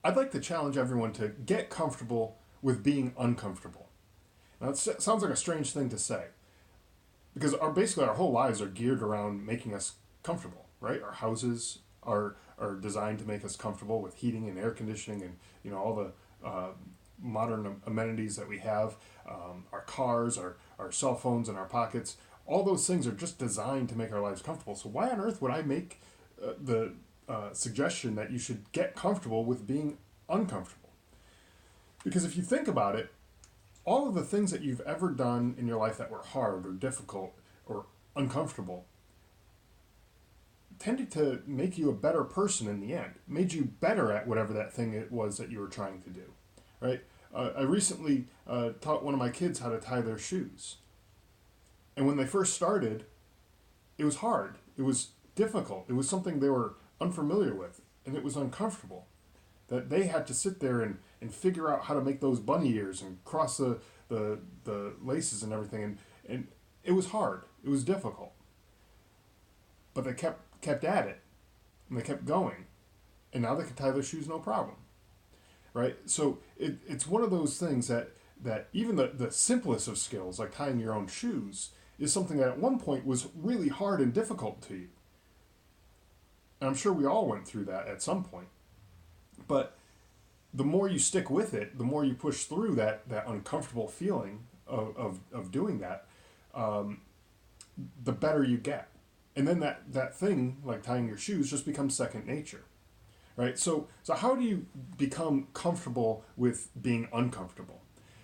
I'd like to challenge everyone to get comfortable with being uncomfortable. Now, it sounds like a strange thing to say because basically our whole lives are geared around making us comfortable, right? Our houses are designed to make us comfortable with heating and air conditioning and all the modern amenities that we have. Our cars, our cell phones in our pockets, all those things are just designed to make our lives comfortable. So why on earth would I make the suggestion that you should get comfortable with being uncomfortable? Because if you think about it, all of the things that you've ever done in your life that were hard or difficult or uncomfortable tended to make you a better person in the end, made you better at whatever that thing it was that you were trying to do, right? I recently taught one of my kids how to tie their shoes. And when they first started, it was hard. It was difficult. It was something they were unfamiliar with, and it was uncomfortable. That they had to sit there and figure out how to make those bunny ears and cross the laces and everything. And it was hard. It was difficult. But they kept at it, and they kept going. And now they can tie their shoes no problem. Right? So it's one of those things that even the simplest of skills, like tying your own shoes, is something that at one point was really hard and difficult to you. And I'm sure we all went through that at some point. But the more you stick with it, the more you push through that uncomfortable feeling of doing that, the better you get. And then that thing, like tying your shoes, just becomes second nature. Right? So how do you become comfortable with being uncomfortable?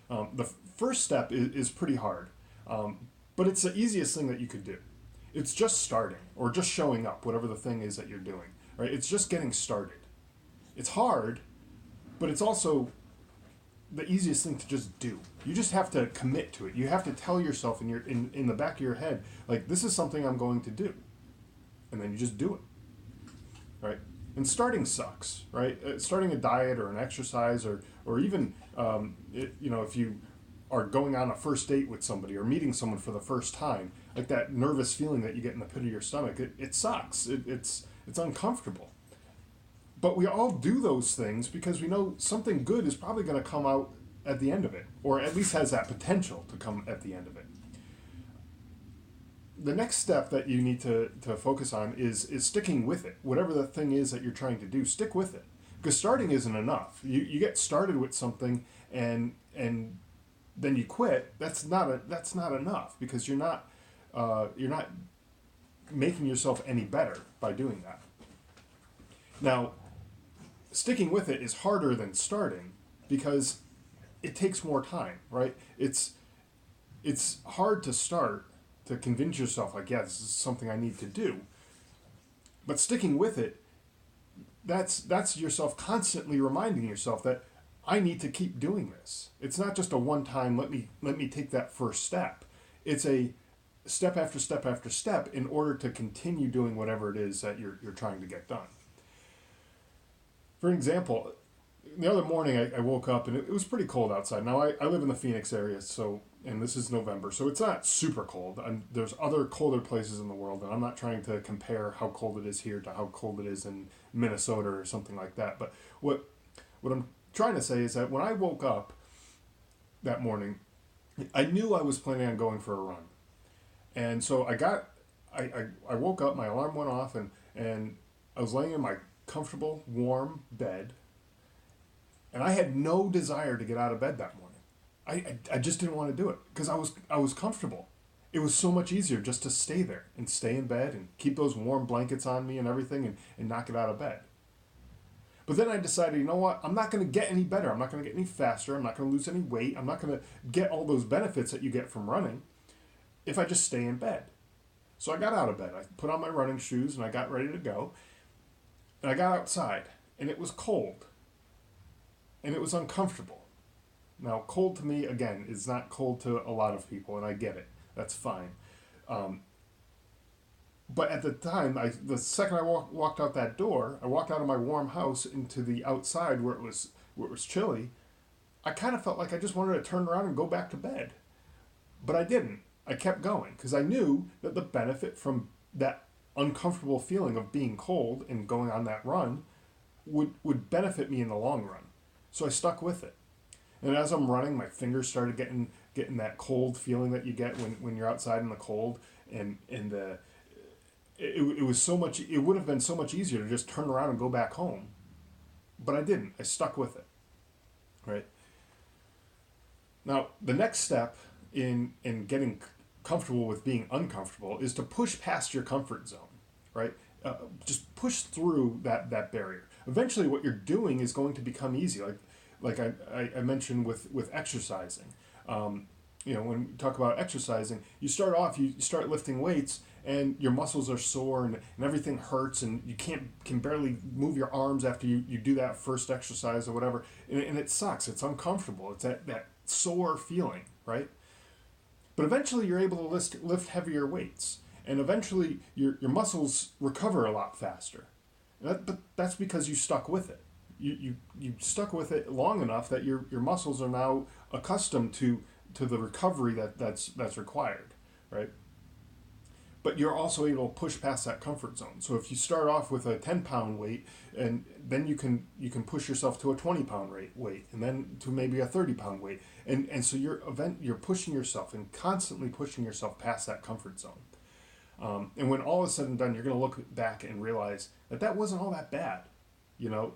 The first step is pretty hard, but it's the easiest thing that you could do. It's just starting or just showing up, whatever the thing is that you're doing. Right? It's just getting started. It's hard, but it's also the easiest thing to just do. You just have to commit to it. You have to tell yourself in the back of your head, like, this is something I'm going to do. And then you just do it. Right? And starting sucks, right? Starting a diet or an exercise or even, if you are going on a first date with somebody or meeting someone for the first time, like that nervous feeling that you get in the pit of your stomach, it sucks. It's uncomfortable. But we all do those things because we know something good is probably going to come out at the end of it, or at least has that potential to come at the end of it. The next step that you need to focus on is sticking with it. Whatever the thing is that you're trying to do, stick with it. Because starting isn't enough. You get started with something and then you quit. That's not enough because you're not making yourself any better by doing that. Now, sticking with it is harder than starting because it takes more time, right? It's hard to start, to convince yourself, like, yeah, this is something I need to do. But sticking with it, that's yourself constantly reminding yourself that I need to keep doing this. It's not just a one-time, let me take that first step. It's a step after step after step in order to continue doing whatever it is that you're trying to get done. For example, the other morning I woke up and it was pretty cold outside. Now I live in the Phoenix area, and this is November, so it's not super cold. There's other colder places in the world, and I'm not trying to compare how cold it is here to how cold it is in Minnesota or something like that. But what I'm trying to say is that when I woke up that morning, I knew I was planning on going for a run. And so I woke up, my alarm went off, and I was laying in my comfortable, warm bed, and I had no desire to get out of bed that morning. I just didn't want to do it because I was comfortable. It was so much easier just to stay there and stay in bed and keep those warm blankets on me and everything and not get out of bed. But then I decided, you know what? I'm not going to get any better. I'm not going to get any faster. I'm not going to lose any weight. I'm not going to get all those benefits that you get from running if I just stay in bed. So I got out of bed. I put on my running shoes and I got ready to go. And I got outside and it was cold. And it was uncomfortable. Now, cold to me, again, is not cold to a lot of people, and I get it. That's fine. But at the time, the second I walked out that door, I walked out of my warm house into the outside where it was chilly. I kind of felt like I just wanted to turn around and go back to bed. But I didn't. I kept going because I knew that the benefit from that uncomfortable feeling of being cold and going on that run would benefit me in the long run. So I stuck with it. And as I'm running, my fingers started getting that cold feeling that you get when you're outside in the cold, and it was so much. It would have been so much easier to just turn around and go back home, but I didn't. I stuck with it. Right. Now, the next step in getting comfortable with being uncomfortable is to push past your comfort zone. Right. Just push through that barrier. Eventually, what you're doing is going to become easy. Like I mentioned with exercising. When we talk about exercising, you start lifting weights, and your muscles are sore, and everything hurts, and you can barely move your arms after you do that first exercise or whatever, and it sucks. It's uncomfortable. It's that sore feeling, right? But eventually you're able to lift heavier weights, and eventually your muscles recover a lot faster. But that's because you stuck with it. You stuck with it long enough that your muscles are now accustomed to the recovery that's required, right? But you're also able to push past that comfort zone. So if you start off with a 10-pound weight, and then you can push yourself to a 20-pound weight, and then to maybe a 30-pound weight, and so you're pushing yourself and constantly pushing yourself past that comfort zone. And when all is said and done, you're going to look back and realize that wasn't all that bad. You'll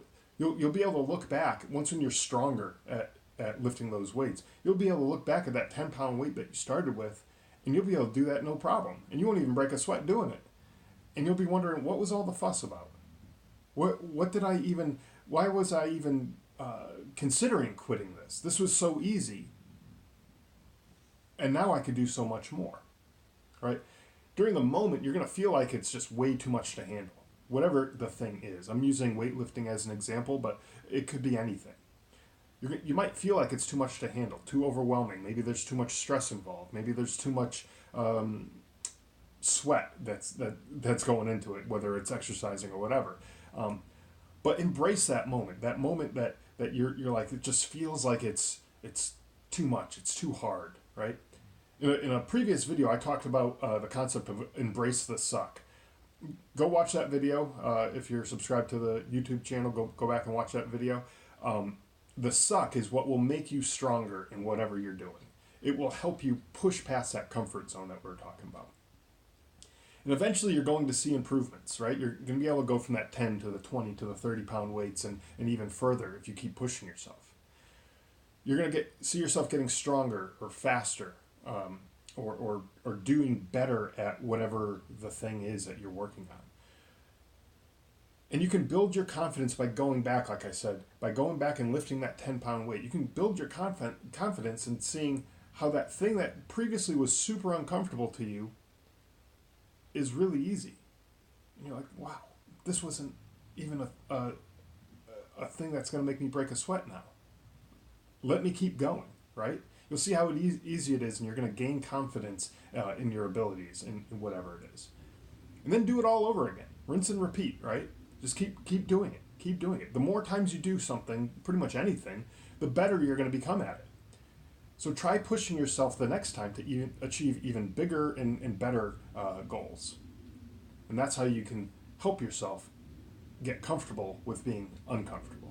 be able to look back once when you're stronger at lifting those weights. You'll be able to look back at that 10-pound weight that you started with, and you'll be able to do that no problem. And you won't even break a sweat doing it. And you'll be wondering, what was all the fuss about? Why was I even considering quitting this? This was so easy. And now I could do so much more, right? During the moment, you're going to feel like it's just way too much to handle. Whatever the thing is. I'm using weightlifting as an example, but it could be anything. You might feel like it's too much to handle, too overwhelming. Maybe there's too much stress involved. Maybe there's too much sweat that's going into it, whether it's exercising or whatever. But embrace that moment that you're like, it just feels like it's too much, it's too hard, right? In a previous video, I talked about the concept of embrace the suck. Go watch that video. If you're subscribed to the YouTube channel, go back and watch that video. The suck is what will make you stronger in whatever you're doing. It will help you push past that comfort zone that we're talking about. And eventually you're going to see improvements, right? You're going to be able to go from that 10 to the 20 to the 30-pound weights and even further if you keep pushing yourself. You're going to see yourself getting stronger or faster, or doing better at whatever the thing is that you're working on. And you can build your confidence by going back, like I said, by going back and lifting that 10-pound weight. You can build your confidence in seeing how that thing that previously was super uncomfortable to you is really easy. And you're like, wow, this wasn't even a thing that's going to make me break a sweat now. Let me keep going, right? You'll see how easy it is, and you're going to gain confidence in your abilities in whatever it is. And then do it all over again. Rinse and repeat, right? Just keep doing it. Keep doing it. The more times you do something, pretty much anything, the better you're going to become at it. So try pushing yourself the next time to achieve even bigger and better goals. And that's how you can help yourself get comfortable with being uncomfortable.